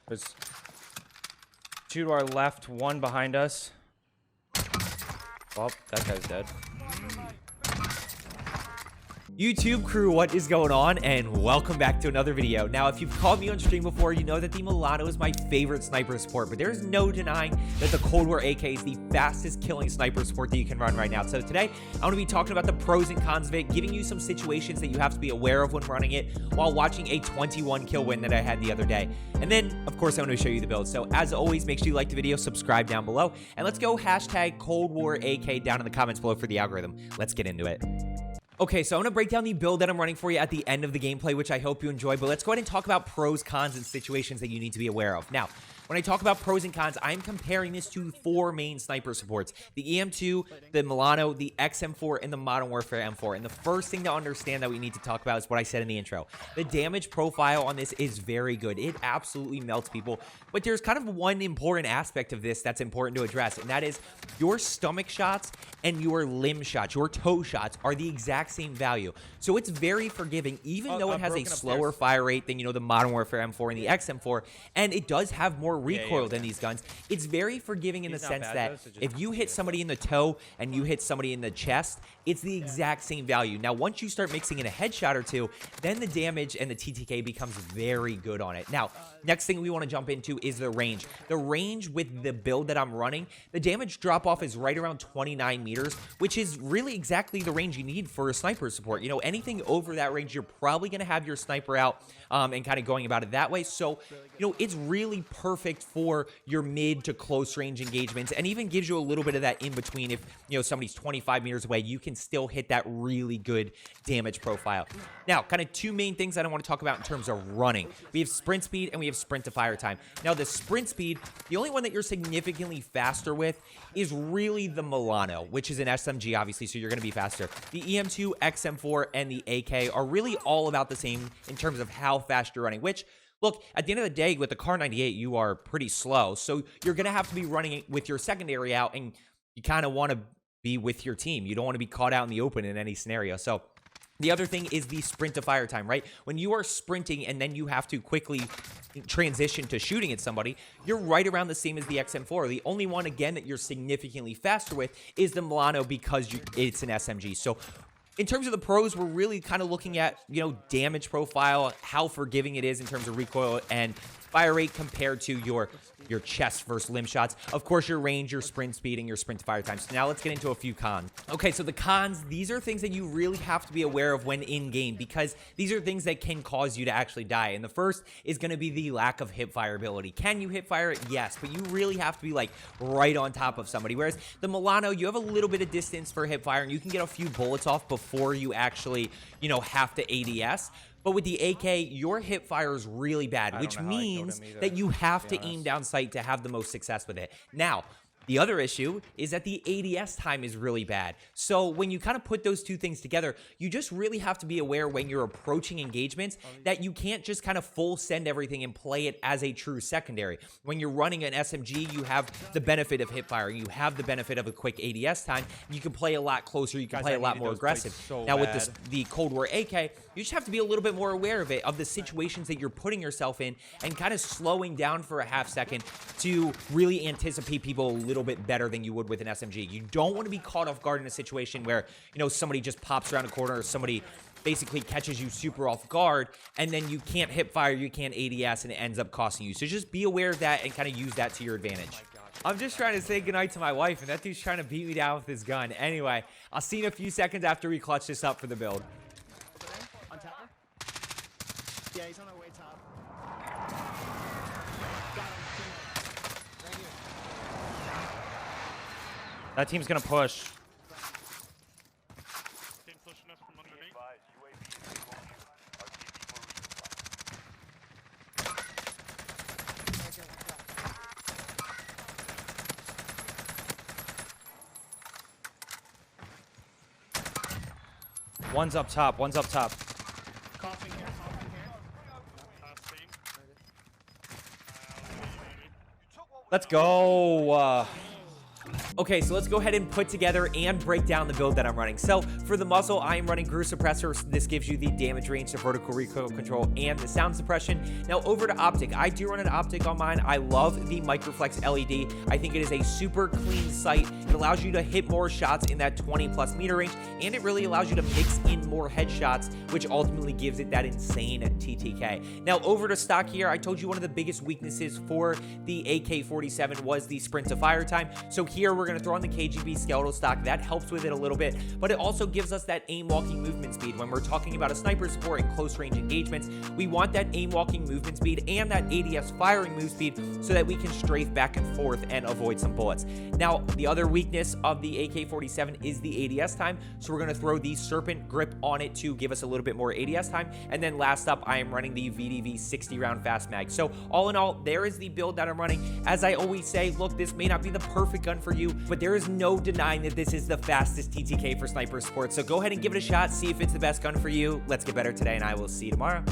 There's 2 to our left, 1 behind us. Well, that guy's dead. YouTube crew, what is going on? And welcome back to another video. Now, if you've caught me on stream before, you know that the Milano is my favorite sniper support, but there's no denying that the Cold War AK is the fastest killing sniper support that you can run right now. So today, I'm going to be talking about the pros and cons of it, giving you some situations that you have to be aware of when running it while watching a 21 kill win that I had the other day. And then, of course, I'm going to show you the build. So as always, make sure you like the video, subscribe down below, and let's go hashtag Cold War AK down in the comments below for the algorithm. Let's get into it. Okay, so I'm going to break down the build that I'm running for you at the end of the gameplay, which I hope you enjoy, but let's go ahead and talk about pros, cons, and situations that you need to be aware of. Now, when I talk about pros and cons, I'm comparing this to 4 main sniper supports: the EM2, the Milano, the XM4, and the Modern Warfare M4. And the first thing to understand that we need to talk about is what I said in the intro. The damage profile on this is very good. It absolutely melts people. But there's kind of one important aspect of this that's important to address, and that is your stomach shots and your limb shots, your toe shots, are the exact same value. So it's very forgiving, even though it has a slower fire rate than, the Modern Warfare M4 and the XM4, and it does have more recoil than these guns. It's very forgiving in the sense that if you hit somebody in the toe and you hit somebody in the chest, it's the exact same value. Now, once you start mixing in a headshot or two, then the damage and the TTK becomes very good on it. Now, next thing we want to jump into is the range. The range with the build that I'm running, the damage drop-off is right around 29 meters, which is really exactly the range you need for a sniper support. Anything over that range, you're probably going to have your sniper out and kind of going about it that way. So, it's really perfect for your mid to close range engagements, and even gives you a little bit of that in between. If, somebody's 25 meters away, you can still hit that really good damage profile. Now, kind of 2 main things that I want to talk about in terms of running. We have sprint speed and we have sprint to fire time. Now, the sprint speed, the only one that you're significantly faster with is really the Milano, which is an SMG, obviously, so you're going to be faster. The EM2, XM4, and the AK are really all about the same in terms of how fast you're running, which, look, at the end of the day, with the Car 98, you are pretty slow, so you're going to have to be running it with your secondary out, and you kind of want to be with your team. You don't want to be caught out in the open in any scenario. So the other thing is the sprint to fire time, right? When you are sprinting and then you have to quickly transition to shooting at somebody, you're right around the same as the XM4. The only one, again, that you're significantly faster with is the Milano because it's an SMG. So in terms of the pros, we're really kind of looking at, damage profile, how forgiving it is in terms of recoil and fire rate compared to your chest versus limb shots. Of course, your range, your sprint speed, and your sprint to fire time. So now let's get into a few cons. Okay, so the cons, these are things that you really have to be aware of when in game, because these are things that can cause you to actually die. And the first is going to be the lack of hip fire ability. Can you hip fire it? Yes, but you really have to be like right on top of somebody. Whereas the Milano, you have a little bit of distance for hip fire, and you can get a few bullets off before you actually, have to ADS. But with the AK, your hip fire is really bad, which means that you have to aim down sight to have the most success with it. Now, the other issue is that the ADS time is really bad. So when you kind of put those 2 things together, you just really have to be aware when you're approaching engagements that you can't just kind of full send everything and play it as a true secondary. When you're running an SMG, you have the benefit of hip fire. You have the benefit of a quick ADS time. You can play a lot closer. You can play a lot more aggressive. Now with the Cold War AK, you just have to be a little bit more aware of it, of the situations that you're putting yourself in, and kind of slowing down for a half second to really anticipate people a little bit better than you would with an SMG. You don't want to be caught off guard in a situation where, somebody just pops around a corner, or somebody basically catches you super off guard, and then you can't hip fire, you can't ADS, and it ends up costing you. So just be aware of that and kind of use that to your advantage. I'm just trying to say goodnight to my wife, and that dude's trying to beat me down with his gun. Anyway, I'll see you in a few seconds after we clutch this up for the build. Untitled? Yeah, he's on our way top. Got him. Right here. That team's going to push. Team pushing us from underneath. One's up top. One's up top. Coughing here, coughing here. Last team. Let's go. Okay, so let's go ahead and put together and break down the build that I'm running. So for the muzzle, I am running Grew Suppressor. So this gives you the damage range, the vertical recoil control, and the sound suppression. Now over to optic. I do run an optic on mine. I love the Microflex LED. I think it is a super clean sight. It allows you to hit more shots in that 20+ meter range, and it really allows you to mix in more headshots, which ultimately gives it that insane TTK. Now over to stock here, I told you one of the biggest weaknesses for the AK-47 was the sprint to fire time. So here we're going to throw on the KGB skeletal stock. That helps with it a little bit, but it also gives us that aim walking movement speed. When we're talking about a sniper support in close range engagements, we want that aim walking movement speed and that ADS firing move speed so that we can strafe back and forth and avoid some bullets. Now, the other weakness of the AK-47 is the ADS time, so we're going to throw the Serpent grip on it to give us a little bit more ADS time. And then last up, I am running the VDV 60 round fast mag. So all in all, there is the build that I'm running. As I always say, look, this may not be the perfect gun for you, but there is no denying that this is the fastest TTK for sniper sports. So go ahead and give it a shot, see if it's the best gun for you. Let's get better today, and I will see you tomorrow.